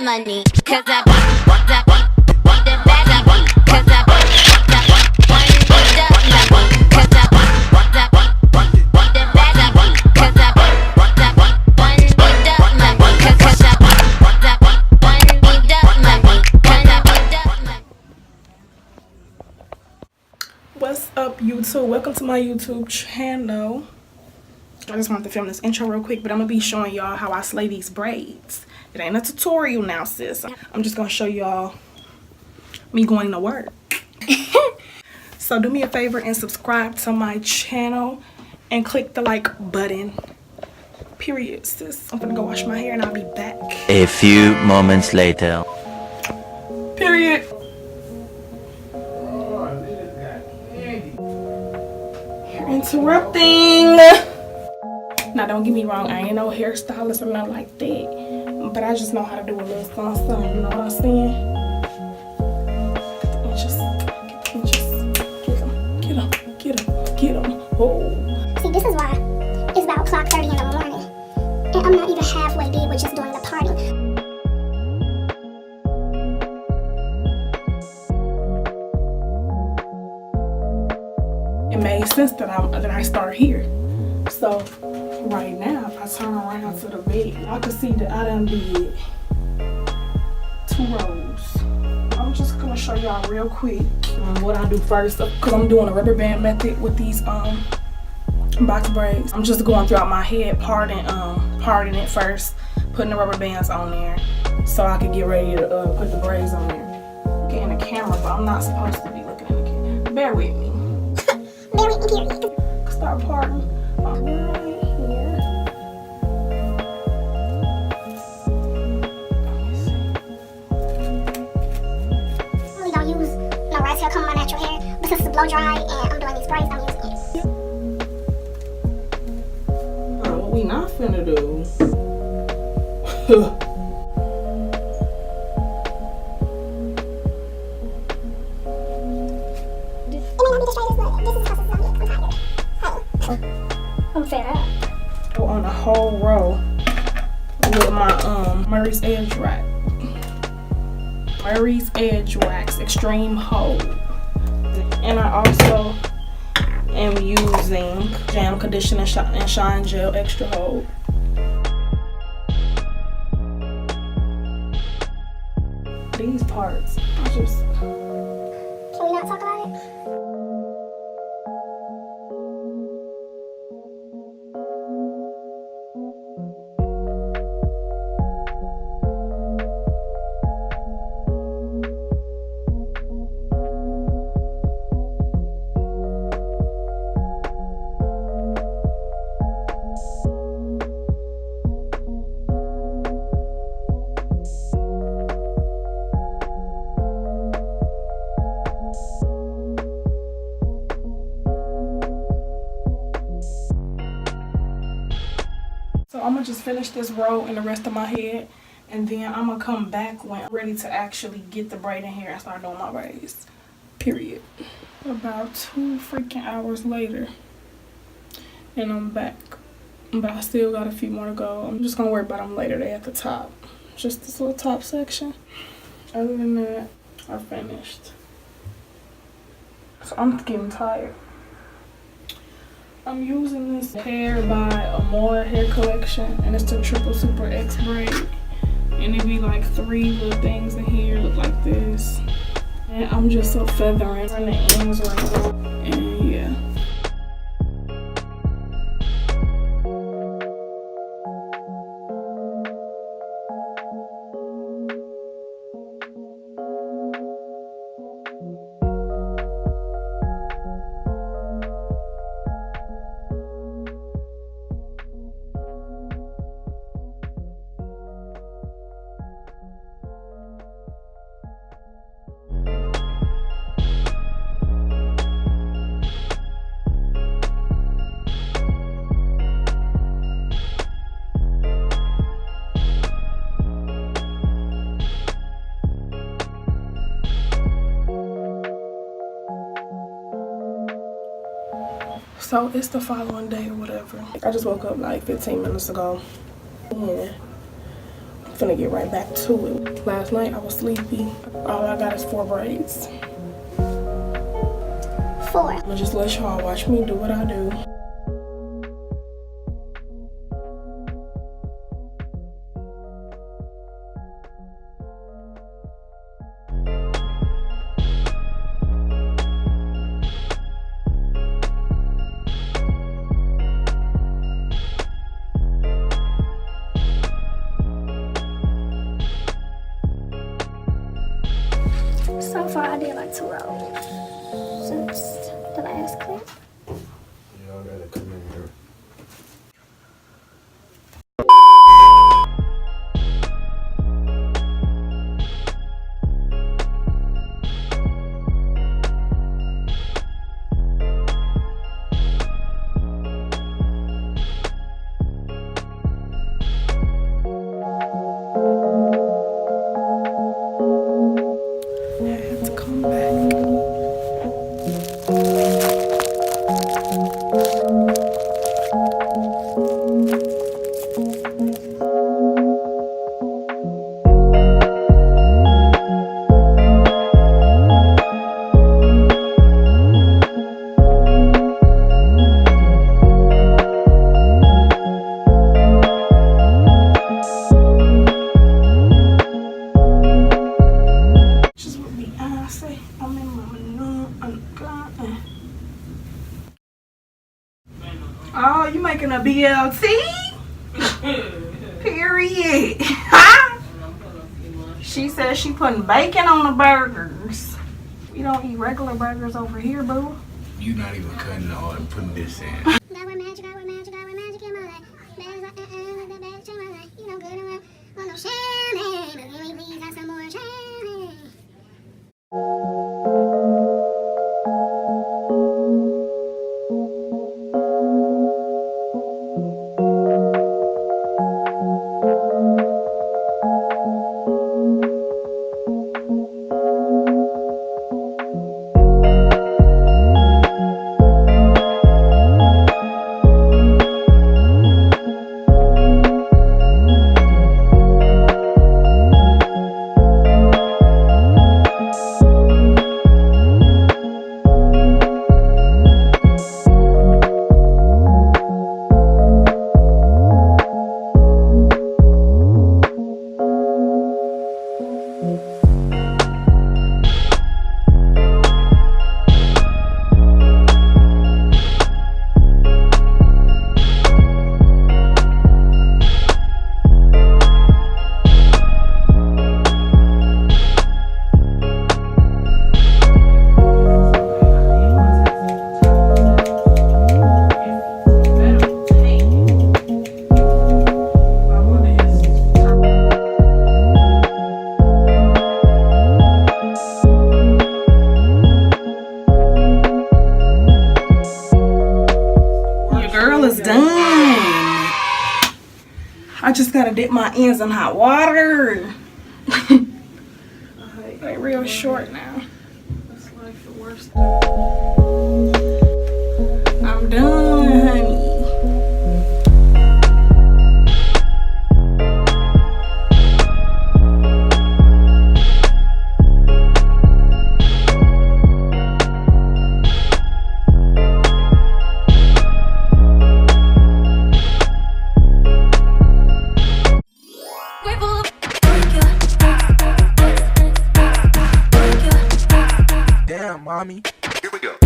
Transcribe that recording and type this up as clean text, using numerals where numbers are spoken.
money, cause I want the bag of money, cause I want the money, cause I want the bag of money, cause I want the money, cause I want the money. What's up, YouTube? Welcome to my YouTube channel. I just wanted to film this intro real quick, but I'm gonna be showing y'all how I slay these braids. It ain't a tutorial now, sis. I'm just gonna show y'all me going to work. So do me a favor and subscribe to my channel and click the like button. Period, sis. I'm gonna go wash my hair and I'll be back. A few moments later. Period. You're interrupting. Now don't get me wrong, I ain't no hairstylist or nothing like that, but I just know how to do a little something, you know what I'm saying? Get them. Oh. See, this is why it's about clock 30 in the morning, and I'm not even halfway there with just doing the party. It made sense that I start here. So right now, if I turn around to the bed, y'all can see that I done did 2 rows. I'm just gonna show y'all real quick what I do first, because I'm doing a rubber band method with these box braids. I'm just going throughout my head, parting it first, putting the rubber bands on there, so I can get ready to put the braids on there. Get in the camera, but I'm not supposed to be looking in the camera. Bear with me. Bear with me, period. Start parting. Right here. I really don't use no rice hair comb, my natural hair, but since it's blow dry and I'm doing these braids, I'm using it. What we not finna do? I'm fed up. Go on a whole row with my Murray's Edgewax Extreme Hold, and I also am using Jam Condition and Shine Gel Extra Hold. These parts, Can we not talk about it? So I'm gonna just finish this row and the rest of my head, and then I'm gonna come back when I'm ready to actually get the braid in here and start doing my braids. Period. About 2 freaking hours later, and I'm back, but I still got a few more to go. I'm just gonna worry about them later. They at the top, just this little top section. Other than that, I finished. So I'm getting tired. I'm using this hair by Amour hair collection, and it's the Triple Super X braid, and it be like 3 little things in here, look like this, and I'm just so feathering on the ends right now, and yeah. So it's the following day or whatever. I just woke up like 15 minutes ago. Yeah. finna get right back to it. Last night I was sleepy. All I got is 4 braids. 4. I'ma just let y'all watch me do what I do. So far, I did like 2 rows since the last clip. Y'all gotta come in here. Oh, you making a BLT? Period. She says she putting bacon on the burgers. We don't eat regular burgers over here, boo. You not even cutting the oil and putting this in. I wear magic, I wear magic, I wear magic in my life. Bags like that bag change my life. You know good and well, want no champagne, but give me please have some more champagne. I just gotta dip my ends in hot water. They real short now. That's like the worst. I'm done, honey. Damn, mommy. Here we go.